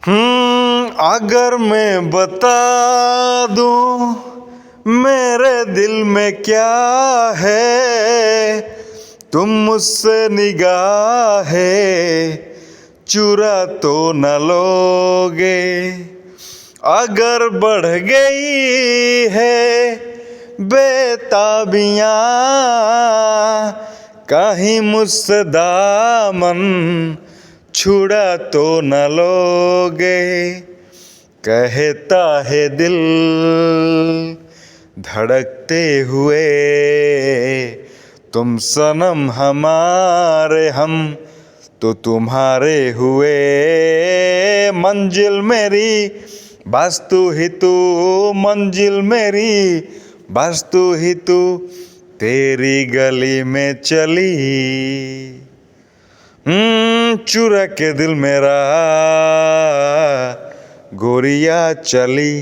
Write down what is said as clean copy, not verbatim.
अगर मैं बता दूं मेरे दिल में क्या है, तुम मुझसे निगाहें चुरा तो न लोगे। अगर बढ़ गई है बेताबियां कहीं मुझसे दामन छुड़ा तो न लोगे। कहता है दिल धड़कते हुए, तुम सनम हमारे हम तो तुम्हारे हुए। मंजिल मेरी बस तू ही तू, मंजिल मेरी बस तू ही तू, तेरी गली में चली चुरा के दिल मेरा गोरिया चली।